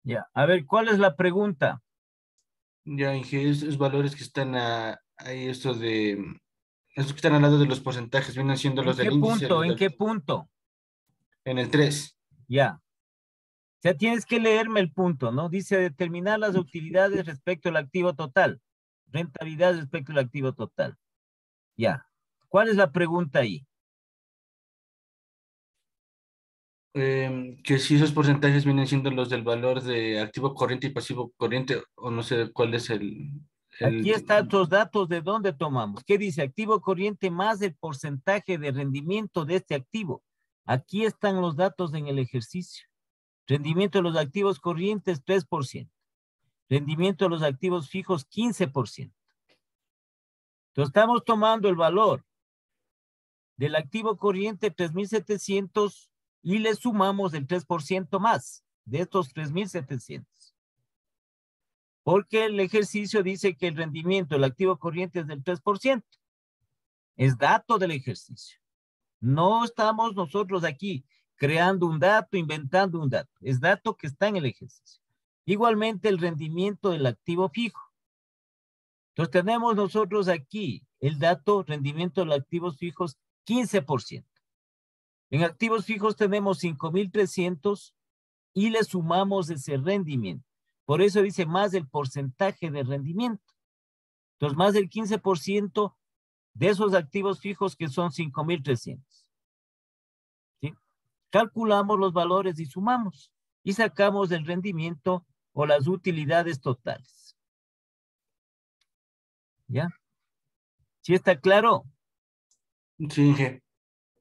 Ya, a ver, ¿cuál es la pregunta? Ya, Inge, esos valores que están ahí, esos que están al lado de los porcentajes, vienen siendo ¿En los qué del índice, punto? los ¿En del, qué punto? en el 3. Ya. O sea, tienes que leerme el punto, ¿no? Dice determinar las utilidades respecto al activo total. Rentabilidad respecto al activo total. Ya. ¿Cuál es la pregunta ahí? Que si esos porcentajes vienen siendo los del valor de activo corriente y pasivo corriente, o no sé cuál es Aquí el, están tus datos de dónde tomamos. ¿Qué dice? Activo corriente más el porcentaje de rendimiento de este activo. Aquí están los datos en el ejercicio. Rendimiento de los activos corrientes, 3%. Rendimiento de los activos fijos, 15%. Entonces, estamos tomando el valor del activo corriente, 3.700, y le sumamos el 3% más de estos 3.700. Porque el ejercicio dice que el rendimiento del activo corriente es del 3%. Es dato del ejercicio. No estamos nosotros aquí creando un dato, inventando un dato. Es dato que está en el ejercicio. Igualmente el rendimiento del activo fijo. Entonces tenemos nosotros aquí el dato rendimiento de los activos fijos 15%. En activos fijos tenemos 5.300 y le sumamos ese rendimiento. Por eso dice más el porcentaje de rendimiento. Entonces más del 15% de esos activos fijos que son 5.300. ¿Sí? Calculamos los valores y sumamos y sacamos el rendimiento o las utilidades totales. ¿Ya? ¿Sí está claro? sí, Inge.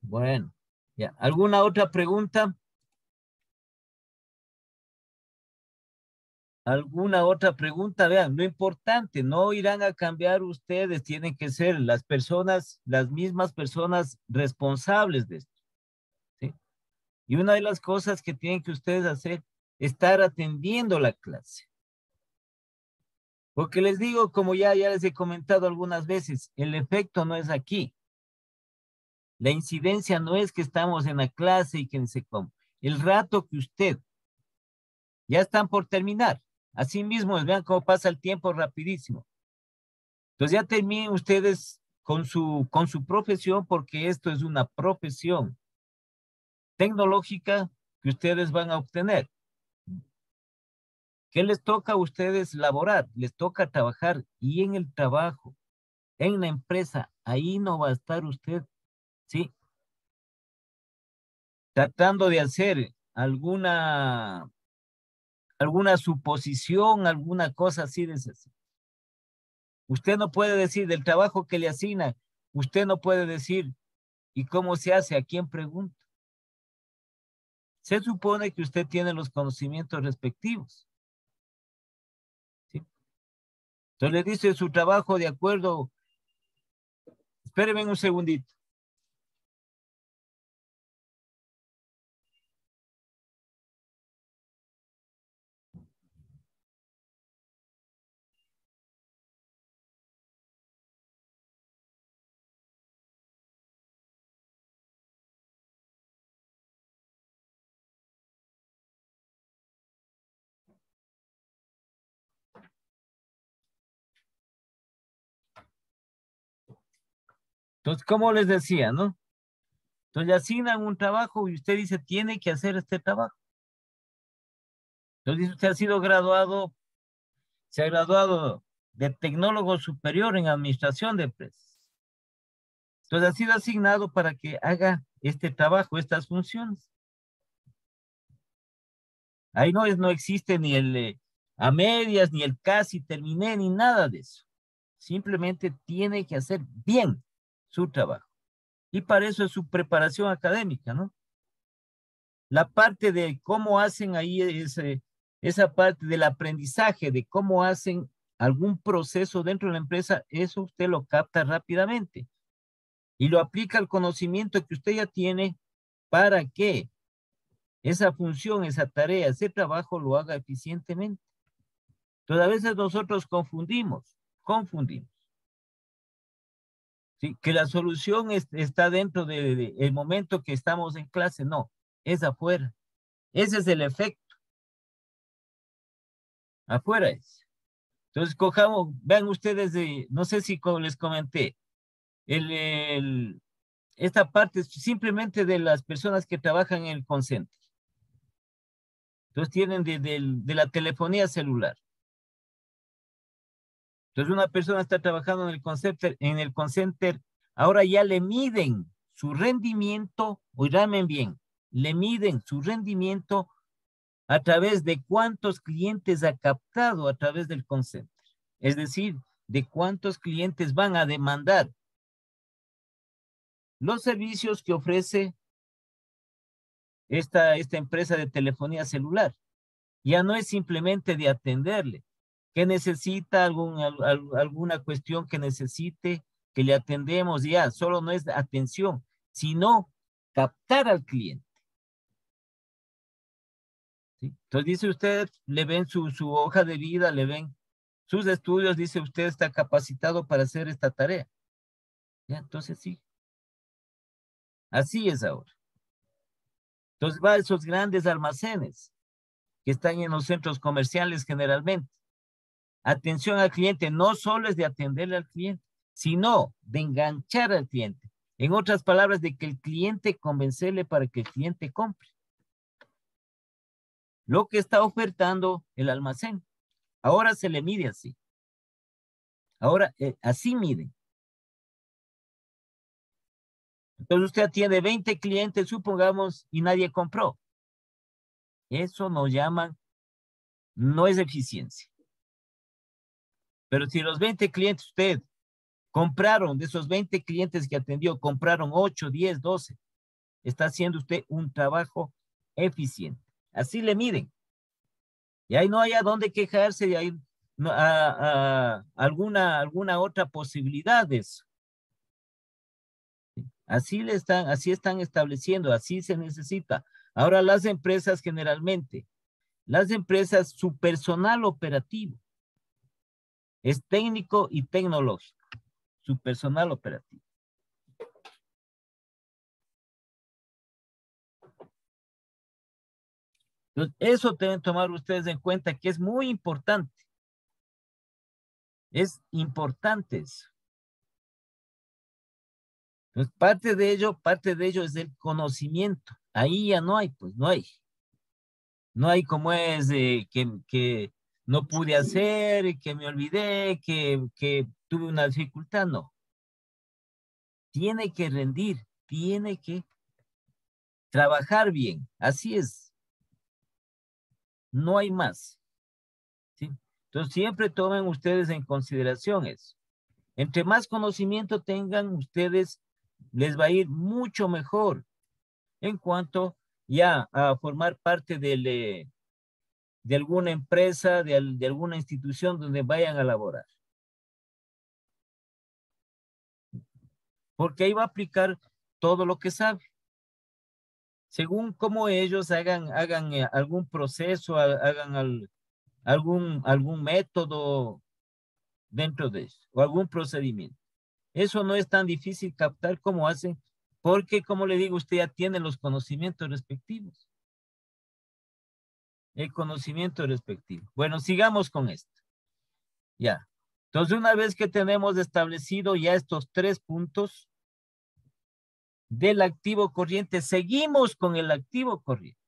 Bueno, ya. ¿Alguna otra pregunta? ¿Alguna otra pregunta? Vean, lo importante, no irán a cambiar ustedes, tienen que ser las personas, las mismas personas responsables de esto, ¿sí? Y una de las cosas que tienen que ustedes hacer es estar atendiendo la clase. Porque les digo, como ya les he comentado algunas veces, el efecto no es aquí. La incidencia no es que estamos en la clase y que se come. El rato que usted ya están por terminar. Así mismo, vean cómo pasa el tiempo rapidísimo. Entonces ya terminen ustedes con su profesión, porque esto es una profesión tecnológica que ustedes van a obtener. ¿Qué les toca a ustedes laborar? Les toca trabajar, y en el trabajo, en la empresa, ahí no va a estar usted, ¿sí? Tratando de hacer alguna suposición, alguna cosa así de ese. Usted no puede decir del trabajo que le asigna, usted no puede decir, ¿y cómo se hace? ¿A quién pregunta? Se supone que usted tiene los conocimientos respectivos, ¿sí? Entonces le dice su trabajo de acuerdo. Espérenme un segundito. Entonces, como les decía, ¿no? Entonces le asignan un trabajo y usted dice, tiene que hacer este trabajo. Entonces dice, usted ha sido graduado, se ha graduado de tecnólogo superior en administración de empresas. Entonces ha sido asignado para que haga este trabajo, estas funciones. Ahí no existe ni el a medias, ni el casi terminé, ni nada de eso. Simplemente tiene que hacer bien su trabajo. Y para eso es su preparación académica, ¿no? La parte de cómo hacen ahí esa parte del aprendizaje, de cómo hacen algún proceso dentro de la empresa, eso usted lo capta rápidamente y lo aplica al conocimiento que usted ya tiene para que esa función, esa tarea, ese trabajo lo haga eficientemente. Entonces a veces nosotros confundimos, ¿sí? Que la solución está dentro del momento que estamos en clase, no, es afuera. Ese es el efecto. Afuera es. Entonces, cojamos, vean ustedes, no sé si les comenté, esta parte es simplemente de las personas que trabajan en el call center. Entonces, tienen de la telefonía celular. Entonces, una persona está trabajando en el call center, ahora ya le miden su rendimiento, oigan bien, le miden su rendimiento a través de cuántos clientes ha captado a través del call center. Es decir, de cuántos clientes van a demandar los servicios que ofrece esta empresa de telefonía celular. Ya no es simplemente de atenderle, que necesita alguna cuestión que necesite, que le atendemos, ya, solo no es atención, sino captar al cliente. ¿Sí? Entonces dice usted, le ven su hoja de vida, le ven sus estudios, dice usted está capacitado para hacer esta tarea. Ya, entonces sí. Así es ahora. Entonces va a esos grandes almacenes que están en los centros comerciales generalmente. Atención al cliente no solo es de atenderle al cliente, sino de enganchar al cliente. En otras palabras, de que el cliente convencerle para que el cliente compre lo que está ofertando el almacén. Ahora se le mide así. Ahora así miden. Entonces usted tiene 20 clientes, supongamos, y nadie compró. Eso nos llaman, no es eficiencia. Pero si los 20 clientes usted compraron, de esos 20 clientes que atendió, compraron 8, 10, 12, está haciendo usted un trabajo eficiente. Así le miden. Y ahí no hay a dónde quejarse, y hay no, alguna otra posibilidad de eso. Así están estableciendo, así se necesita. Ahora las empresas generalmente, su personal operativo es técnico y tecnológico, su personal operativo. Entonces, eso deben tomar ustedes en cuenta que es muy importante. Es importante eso. Entonces, parte de ello es el conocimiento. Ahí ya no hay, pues no hay. No hay como es que no pude hacer, que me olvidé, que tuve una dificultad, no. Tiene que rendir, tiene que trabajar bien. Así es. No hay más. ¿Sí? Entonces, siempre tomen ustedes en consideración eso. Entre más conocimiento tengan ustedes, les va a ir mucho mejor en cuanto ya a formar parte de alguna empresa, de alguna institución donde vayan a laborar. Porque ahí va a aplicar todo lo que sabe. Según cómo ellos hagan algún proceso, hagan algún método dentro de eso, o algún procedimiento. Eso no es tan difícil captar como hacen, porque como le digo, usted ya tiene los conocimientos respectivos. El conocimiento respectivo. Bueno, sigamos con esto. Ya. Entonces, una vez que tenemos establecido ya estos 3 puntos del activo corriente, seguimos con el activo corriente.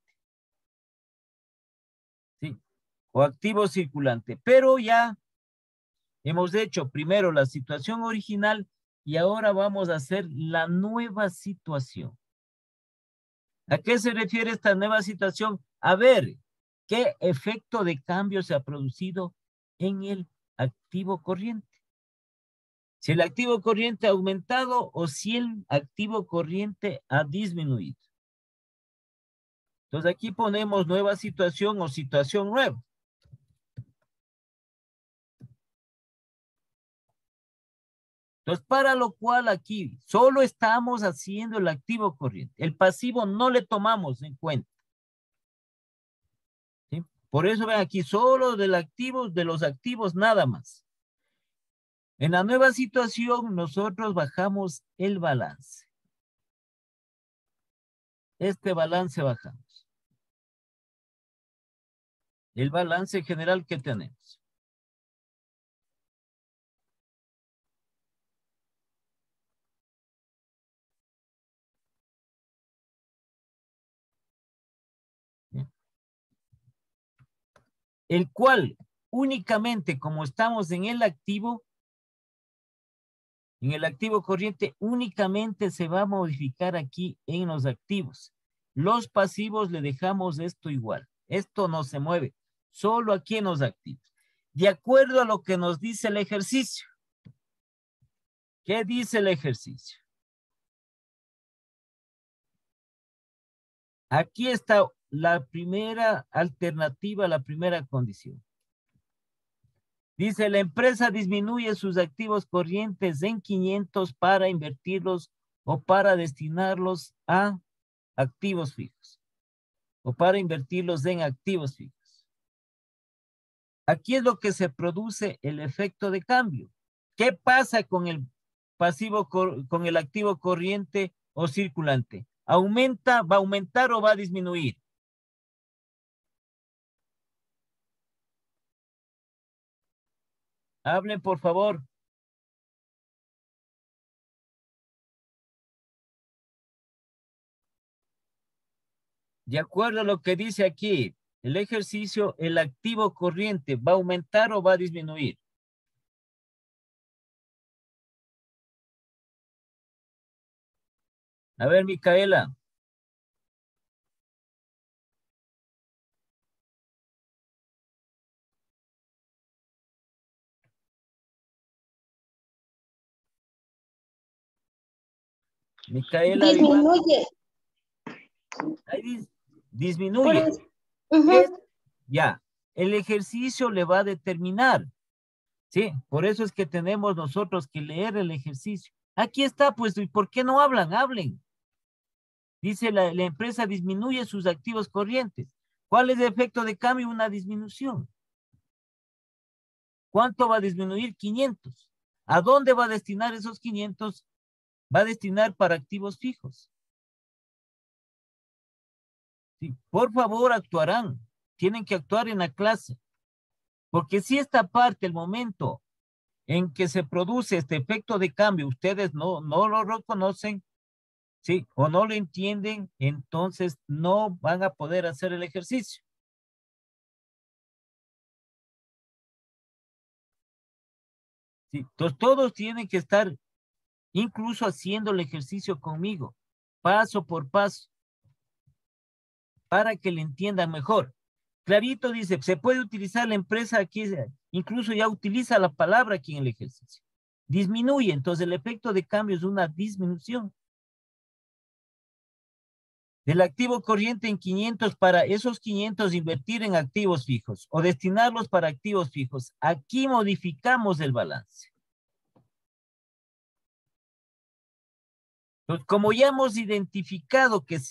¿Sí? O activo circulante. Pero ya hemos hecho primero la situación original y ahora vamos a hacer la nueva situación. ¿A qué se refiere esta nueva situación? A ver, ¿qué efecto de cambio se ha producido en el activo corriente? Si el activo corriente ha aumentado o si el activo corriente ha disminuido. Entonces aquí ponemos nueva situación o situación nueva. Entonces, para lo cual aquí solo estamos haciendo el activo corriente. El pasivo no le tomamos en cuenta. ¿Sí? Por eso ven aquí solo de los activos nada más. En la nueva situación nosotros bajamos el balance. Este balance bajamos. el balance general que tenemos. El cual únicamente, como estamos en el activo corriente, únicamente se va a modificar aquí en los activos. Los pasivos le dejamos esto igual. Esto no se mueve, solo aquí en los activos. De acuerdo a lo que nos dice el ejercicio. ¿Qué dice el ejercicio? Aquí está la primera alternativa, la primera condición. Dice, la empresa disminuye sus activos corrientes en 500 para invertirlos o para destinarlos a activos fijos. O para invertirlos en activos fijos. Aquí es lo que se produce el efecto de cambio. ¿Qué pasa con el pasivo, con el activo corriente o circulante? ¿Aumenta, va a aumentar o va a disminuir? Hablen, por favor. De acuerdo a lo que dice aquí, el ejercicio, el activo corriente, ¿va a aumentar o va a disminuir? A ver, Micaela. Micaela. Disminuye. Ahí disminuye. Ya, el ejercicio le va a determinar. Sí, por eso es que tenemos nosotros que leer el ejercicio. Aquí está, pues, ¿y por qué no hablan? Hablen. Dice la empresa disminuye sus activos corrientes. ¿Cuál es el efecto de cambio? Una disminución. ¿Cuánto va a disminuir? 500. ¿A dónde va a destinar esos 500? Va a destinar para activos fijos. Sí, por favor, actuarán. Tienen que actuar en la clase. Porque si esta parte, el momento en que se produce este efecto de cambio, ustedes no lo reconocen, ¿sí? O no lo entienden, entonces no van a poder hacer el ejercicio. ¿Sí? Entonces todos tienen que estar incluso haciendo el ejercicio conmigo, paso por paso, para que le entiendan mejor. Clarito dice, se puede utilizar la empresa aquí, incluso ya utiliza la palabra aquí en el ejercicio. Disminuye, entonces el efecto de cambio es una disminución. Del activo corriente en 500 para esos 500 invertir en activos fijos o destinarlos para activos fijos. Aquí modificamos el balance. Entonces, como ya hemos identificado que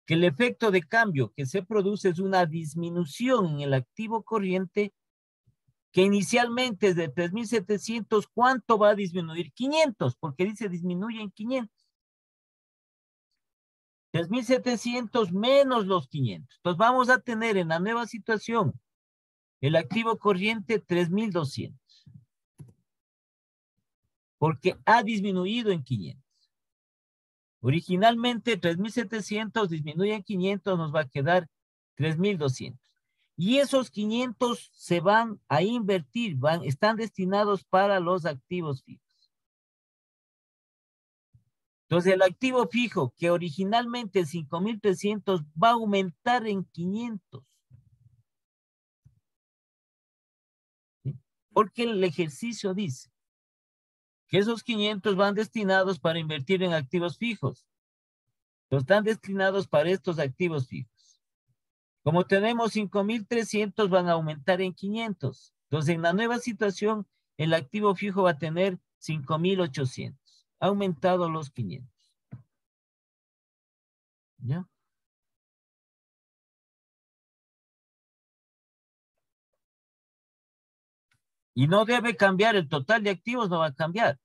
el efecto de cambio que se produce es una disminución en el activo corriente, que inicialmente es de 3.700, ¿cuánto va a disminuir? 500, porque dice disminuye en 500. 3.700 menos los 500. Entonces vamos a tener en la nueva situación el activo corriente 3.200. Porque ha disminuido en 500. Originalmente 3.700 disminuye en 500, nos va a quedar 3.200. Y esos 500 se van a invertir, están destinados para los activos fijos. Entonces el activo fijo, que originalmente 5.300, va a aumentar en 500. ¿Sí? Porque el ejercicio dice que esos 500 van destinados para invertir en activos fijos. Están destinados para estos activos fijos. Como tenemos 5.300, van a aumentar en 500. Entonces, en la nueva situación, el activo fijo va a tener 5.800. Ha aumentado los 500. ¿Ya? Y no debe cambiar, el total de activos no va a cambiar.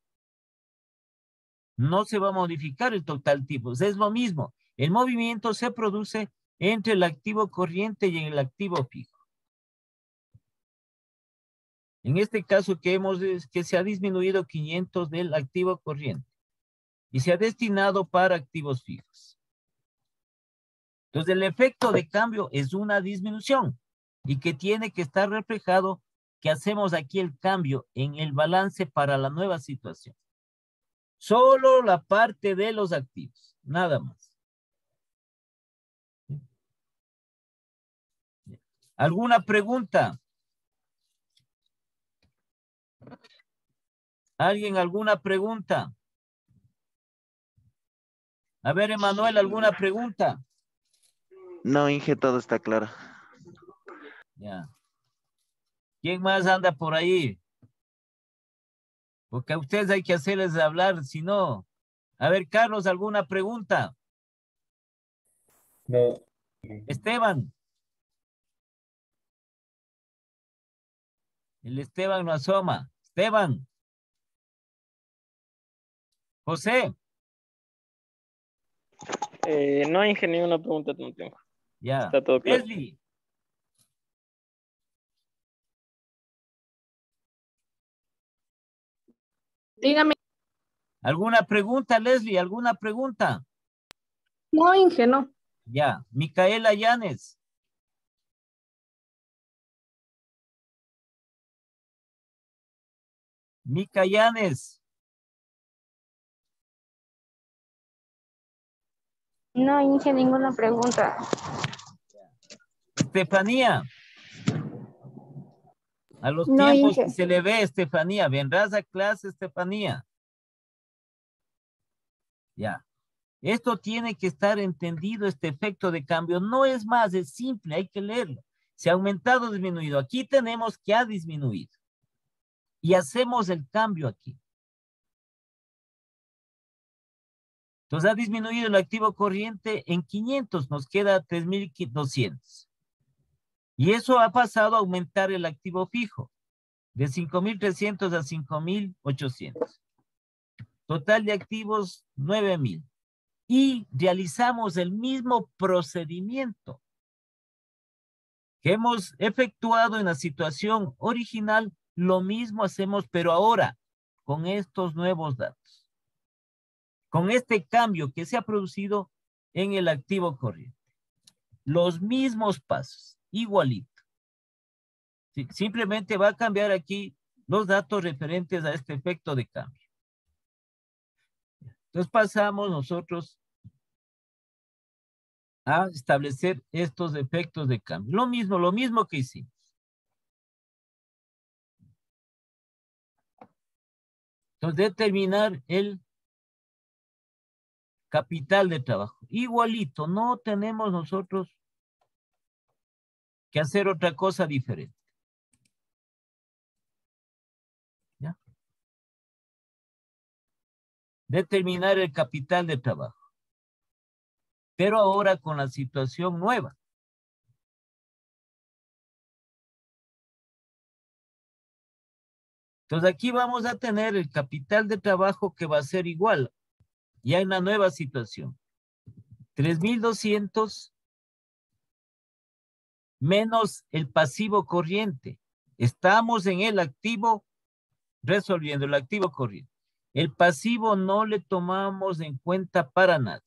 No se va a modificar el total tipo. Es lo mismo. El movimiento se produce entre el activo corriente y el activo fijo. En este caso que se ha disminuido 500 del activo corriente y se ha destinado para activos fijos. Entonces el efecto de cambio es una disminución y que tiene que estar reflejado que hacemos aquí el cambio en el balance para la nueva situación. Solo la parte de los activos, nada más. ¿Alguna pregunta? ¿Alguien alguna pregunta? A ver, Emanuel, ¿alguna pregunta? No, Inge, todo está claro. Ya. ¿Quién más anda por ahí? Porque a ustedes hay que hacerles hablar, si no. A ver, Carlos, ¿alguna pregunta? No. Esteban. El Esteban no asoma. Esteban. José. No, ingeniero, una pregunta no tengo. Ya. Está todo claro. Leslie. Dígame. ¿Alguna pregunta, Leslie? ¿Alguna pregunta? No, Inge, no. Ya. Micaela Llanes. Mica Llanes. No, Inge, ninguna pregunta. Estefanía. A los No, tiempos Inge. que se le ve, Estefanía. ¿Vendrás a clase, Estefanía? Ya. Esto tiene que estar entendido, este efecto de cambio. No es más, es simple, hay que leerlo. Se ha aumentado o disminuido. Aquí tenemos que ha disminuido. Y hacemos el cambio aquí. Entonces ha disminuido el activo corriente en 500, nos queda 3.200. Y eso ha pasado a aumentar el activo fijo, de 5.300 a 5.800. Total de activos, 9.000. Y realizamos el mismo procedimiento que hemos efectuado en la situación original, lo mismo hacemos, pero ahora con estos nuevos datos. Con este cambio que se ha producido en el activo corriente. Los mismos pasos, igualito. Sí, simplemente va a cambiar aquí los datos referentes a este efecto de cambio. Entonces pasamos nosotros a establecer estos efectos de cambio. Lo mismo que hicimos. Entonces determinar el capital de trabajo. Igualito, no tenemos nosotros que hacer otra cosa diferente. ¿Ya? Determinar el capital de trabajo. Pero ahora con la situación nueva. Entonces aquí vamos a tener el capital de trabajo que va a ser igual. Ya en la nueva situación. 3.200 menos el pasivo corriente. Estamos en el activo resolviendo el activo corriente. El pasivo no le tomamos en cuenta para nada.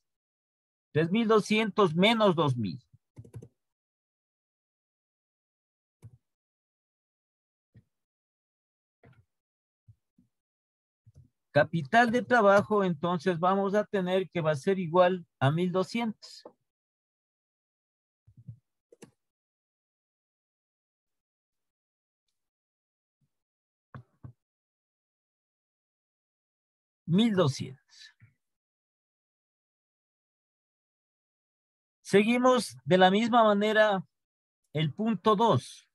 3.200 menos 2.000. Capital de trabajo, entonces vamos a tener que va a ser igual a 1.200. $1.200. Seguimos de la misma manera el punto 2.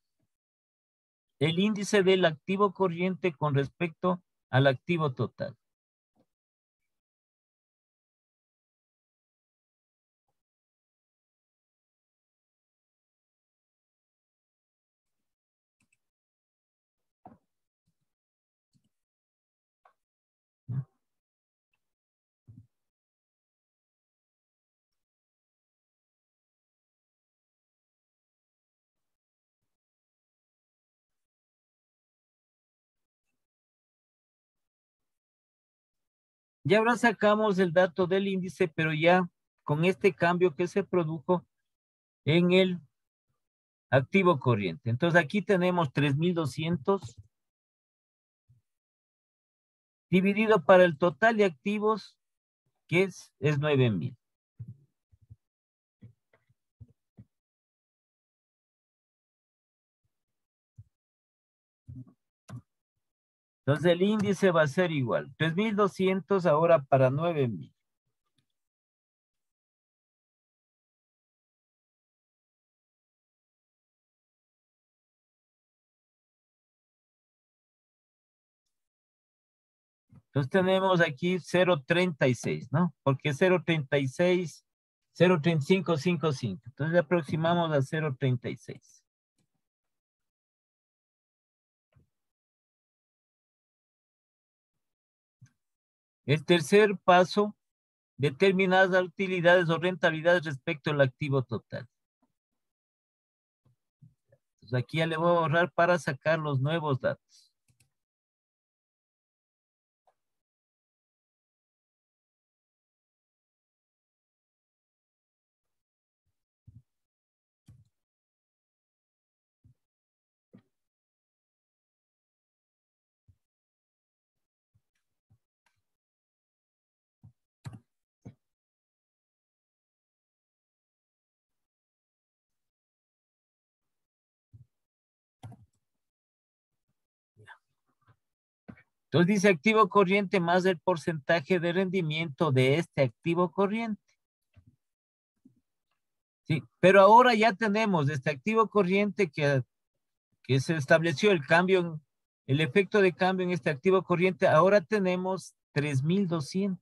El índice del activo corriente con respecto al activo total. Y ahora sacamos el dato del índice, pero ya con este cambio que se produjo en el activo corriente. Entonces aquí tenemos 3.200 dividido para el total de activos, que es 9.000. Entonces el índice va a ser igual. 3.200 ahora para 9.000. Entonces tenemos aquí 0.36, ¿no? Porque 0.36, 0.3555. Entonces le aproximamos a 0.36. El tercer paso, determinar las utilidades o rentabilidades respecto al activo total. Entonces aquí ya le voy a borrar para sacar los nuevos datos. Entonces dice activo corriente más el porcentaje de rendimiento de este activo corriente. Sí, pero ahora ya tenemos este activo corriente que se estableció el cambio, el efecto de cambio en este activo corriente. Ahora tenemos 3.200.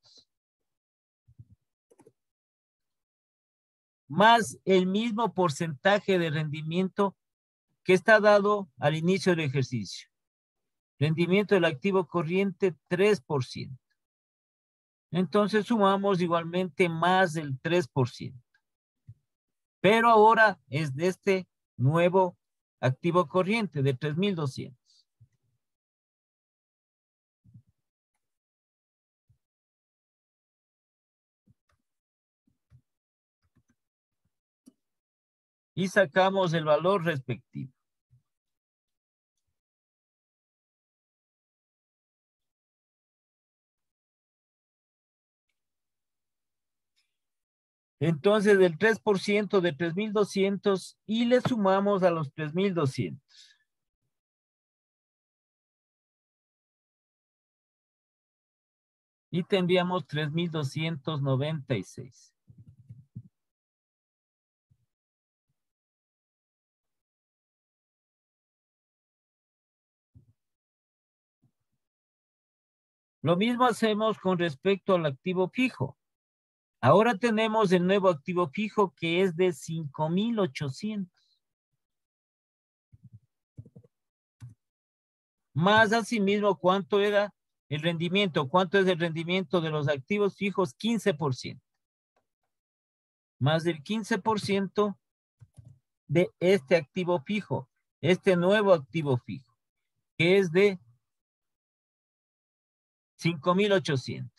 Más el mismo porcentaje de rendimiento que está dado al inicio del ejercicio. Rendimiento del activo corriente, 3%. Entonces sumamos igualmente más del 3%. Pero ahora es de este nuevo activo corriente de 3.200. Y sacamos el valor respectivo. Entonces, del 3% de 3.200 y le sumamos a los 3.200. Y tendríamos 3.296. Lo mismo hacemos con respecto al activo fijo. Ahora tenemos el nuevo activo fijo que es de 5.800. Más asimismo, ¿cuánto era el rendimiento? ¿Cuánto es el rendimiento de los activos fijos? 15%. Más del 15% de este activo fijo, este nuevo activo fijo, que es de 5.800.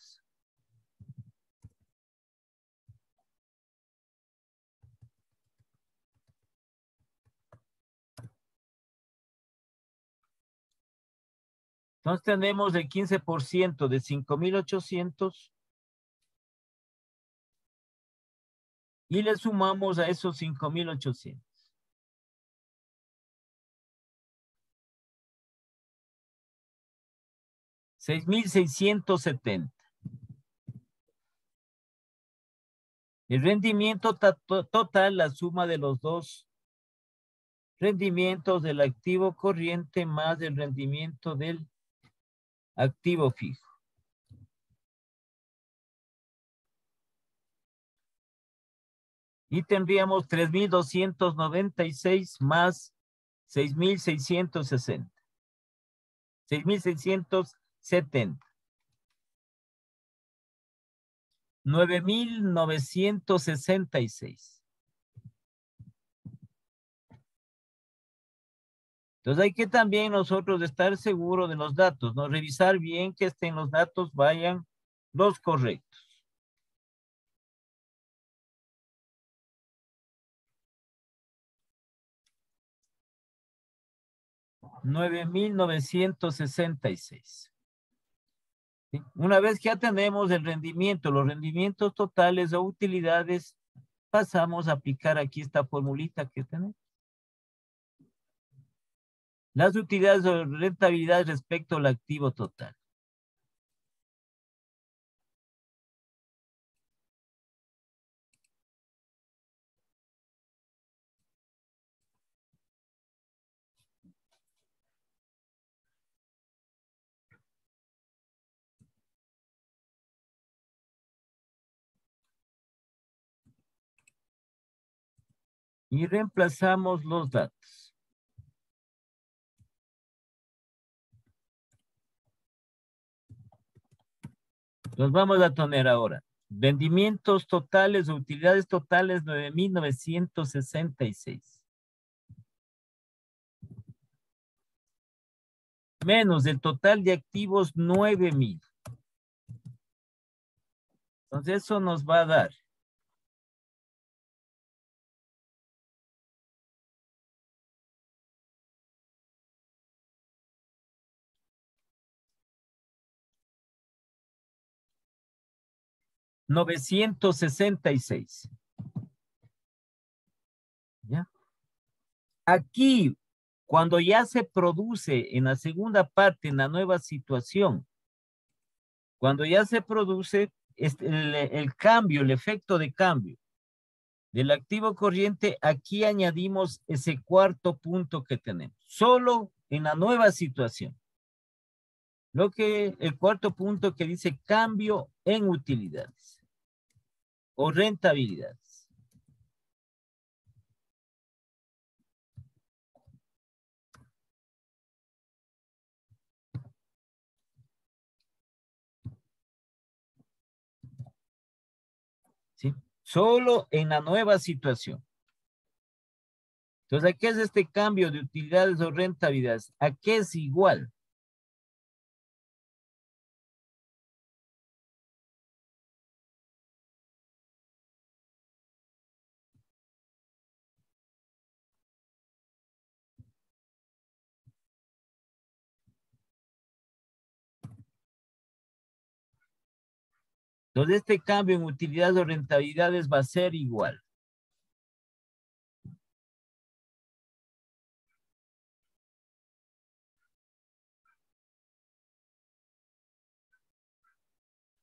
Entonces tenemos el 15% de 5.800 y le sumamos a esos 5.800. 6.670. El rendimiento total, la suma de los dos rendimientos del activo corriente más el rendimiento del activo fijo. Y tendríamos 3.296 más 6.660. 6.670. 9.966. Entonces hay que también nosotros estar seguros de los datos, ¿no? Revisar bien que estén los datos, vayan Los correctos. $9,966. ¿Sí? Una vez que ya tenemos el rendimiento, los rendimientos totales o utilidades, pasamos a aplicar aquí esta formulita que tenemos. Las utilidades o rentabilidad respecto al activo total. Y reemplazamos los datos. Los vamos a poner ahora. Rendimientos totales o utilidades totales 9,966. Menos el total de activos 9,000. Entonces eso nos va a dar. $966. ¿Ya? Aquí, cuando ya se produce en la segunda parte, en la nueva situación, cuando ya se produce el cambio, el efecto de cambio del activo corriente, aquí añadimos ese cuarto punto que tenemos. Solo en la nueva situación. El cuarto punto que dice cambio en utilidades o rentabilidades. ¿Sí? Solo en la nueva situación. Entonces, ¿a qué es este cambio de utilidades o rentabilidades? ¿A qué es igual? Entonces, este cambio en utilidades o rentabilidades va a ser igual.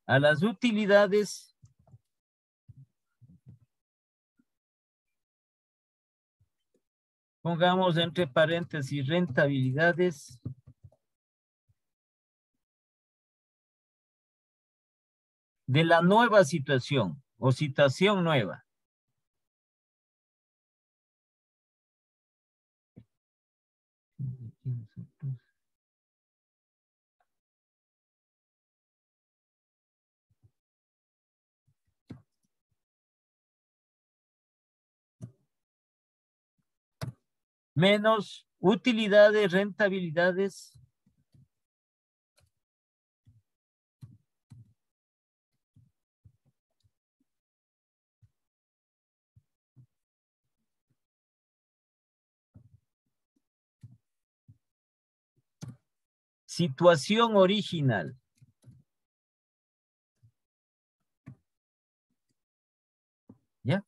A las utilidades pongamos entre paréntesis rentabilidades de la nueva situación o situación nueva. Menos utilidades, rentabilidades. Situación original. ¿Ya?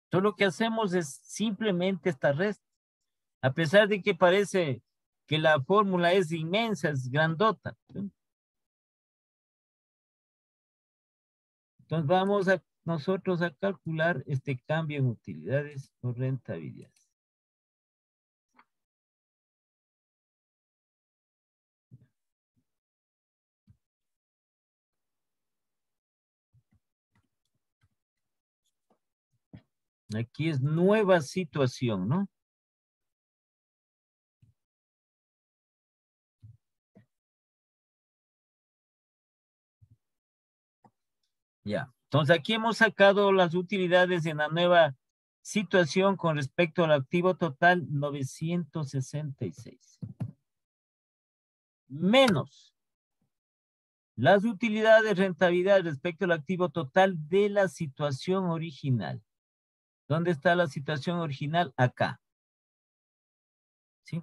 Entonces lo que hacemos es simplemente esta resta. A pesar de que parece que la fórmula es inmensa, es grandota. Entonces vamos a nosotros a calcular este cambio en utilidades o rentabilidades. Aquí es nueva situación, ¿no? Ya. Entonces aquí hemos sacado las utilidades en la nueva situación con respecto al activo total 966. Menos Las utilidades, rentabilidad respecto al activo total de la situación original. ¿Dónde está la situación original? Acá. ¿Sí?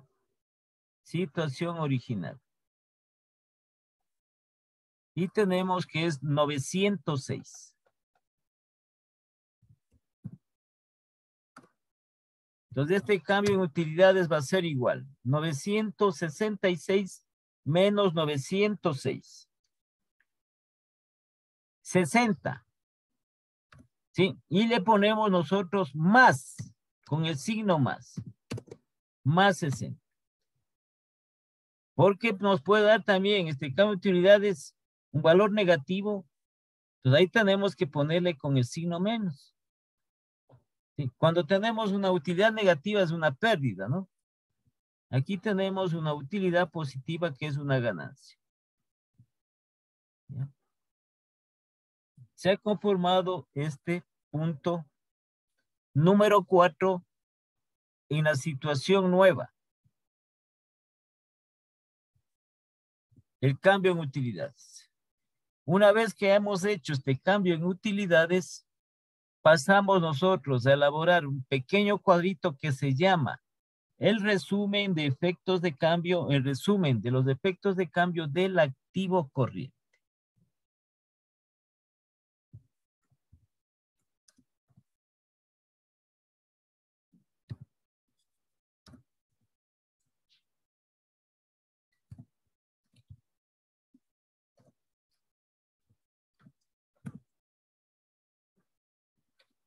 Situación original. Y tenemos que es 906. Entonces, este cambio en utilidades va a ser igual. 966 menos 906. 60. ¿Sí? Y le ponemos nosotros más, con el signo más. Más 60. Porque nos puede dar también este cambio de utilidades un valor negativo. Entonces ahí tenemos que ponerle con el signo menos. ¿Sí? Cuando tenemos una utilidad negativa es una pérdida, ¿no? Aquí tenemos una utilidad positiva que es una ganancia. ¿Ya? Se ha conformado este punto número 4 en la situación nueva. El cambio en utilidades. Una vez que hemos hecho este cambio en utilidades, pasamos nosotros a elaborar un pequeño cuadrito que se llama el resumen de efectos de cambio, el resumen de los efectos de cambio del activo corriente.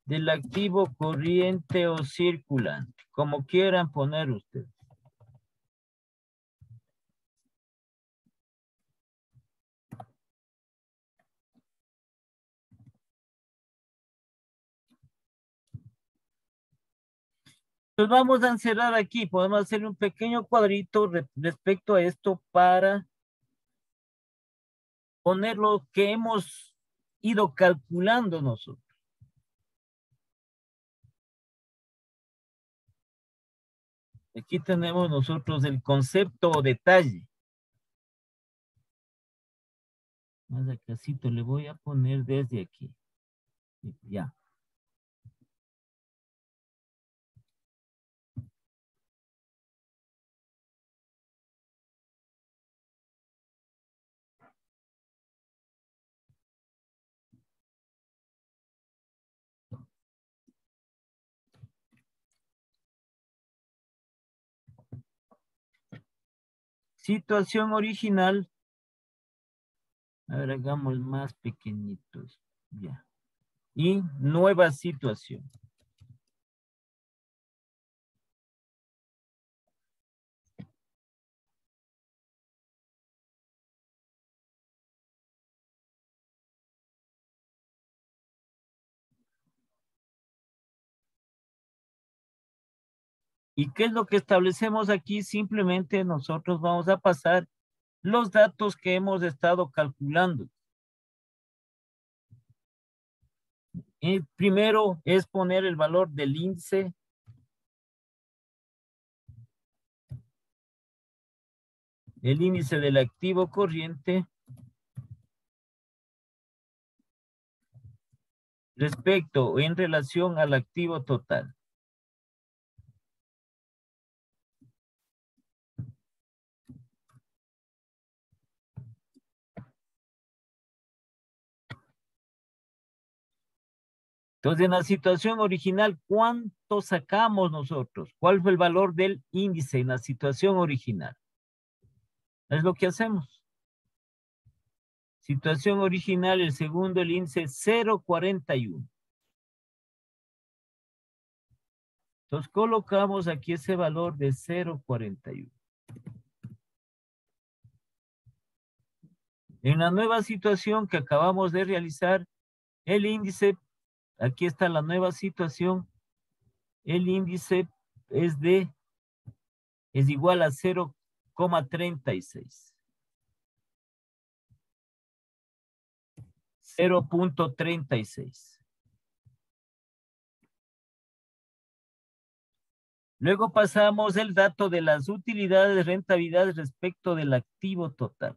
Del activo corriente o circulante, como quieran poner ustedes. Entonces vamos a encerrar aquí, podemos hacer un pequeño cuadrito respecto a esto para poner lo que hemos ido calculando nosotros. Aquí tenemos nosotros el concepto o detalle. Más acásito le voy a poner desde aquí. Ya. Situación original. A ver, hagamos más pequeñitos. Ya. Y nueva situación. ¿Y qué es lo que establecemos aquí? Simplemente nosotros vamos a pasar los datos que hemos estado calculando. Primero es poner el valor del índice. El índice del activo corriente respecto o en relación al activo total. Entonces, en la situación original, ¿cuánto sacamos nosotros? ¿Cuál fue el valor del índice en la situación original? Es lo que hacemos. Situación original, el segundo, el índice 0.41. Entonces, colocamos aquí ese valor de 0.41. En la nueva situación que acabamos de realizar, el índice, aquí está la nueva situación, el índice es igual a 0.36. 0.36. Luego pasamos el dato de las utilidades, rentabilidades respecto del activo total.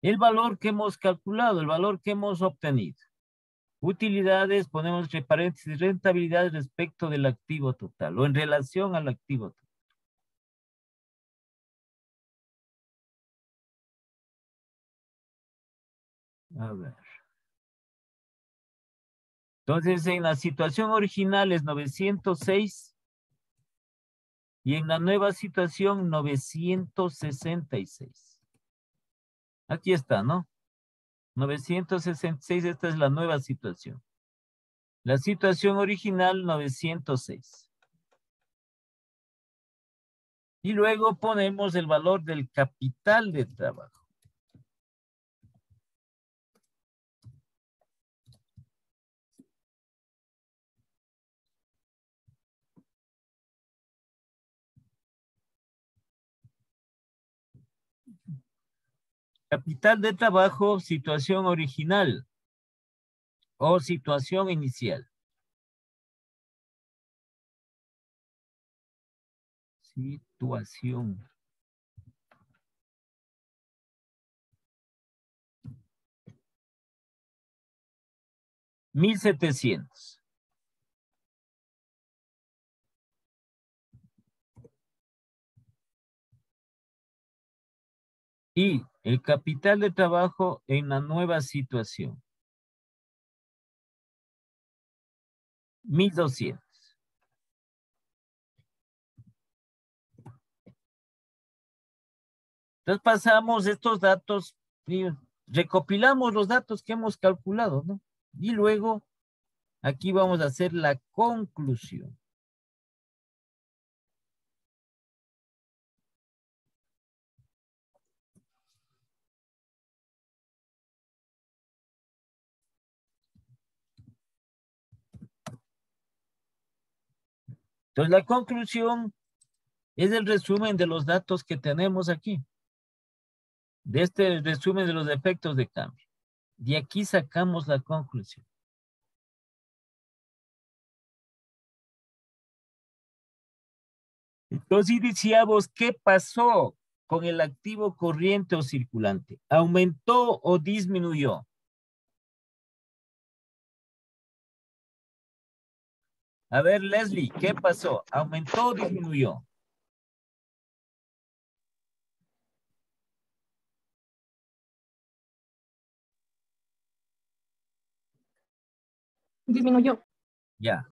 El valor que hemos calculado, el valor que hemos obtenido. Utilidades, ponemos entre paréntesis, rentabilidad respecto del activo total o en relación al activo total. A ver. Entonces, en la situación original es 906 y en la nueva situación 966. Aquí está, ¿no? 966, esta es la nueva situación. La situación original, 906. Y luego ponemos el valor del capital de trabajo. Capital de trabajo, situación original o situación inicial. Situación. $1,700. Y el capital de trabajo en la nueva situación. 1,200. Entonces pasamos estos datos y recopilamos los datos que hemos calculado, ¿no? Y luego aquí vamos a hacer la conclusión. Entonces la conclusión es el resumen de los datos que tenemos aquí. De este resumen de los efectos de cambio. De aquí sacamos la conclusión. Entonces iniciamos, ¿qué pasó con el activo corriente o circulante? ¿Aumentó o disminuyó? A ver, Leslie, ¿qué pasó? ¿Aumentó o disminuyó? Disminuyó. Ya.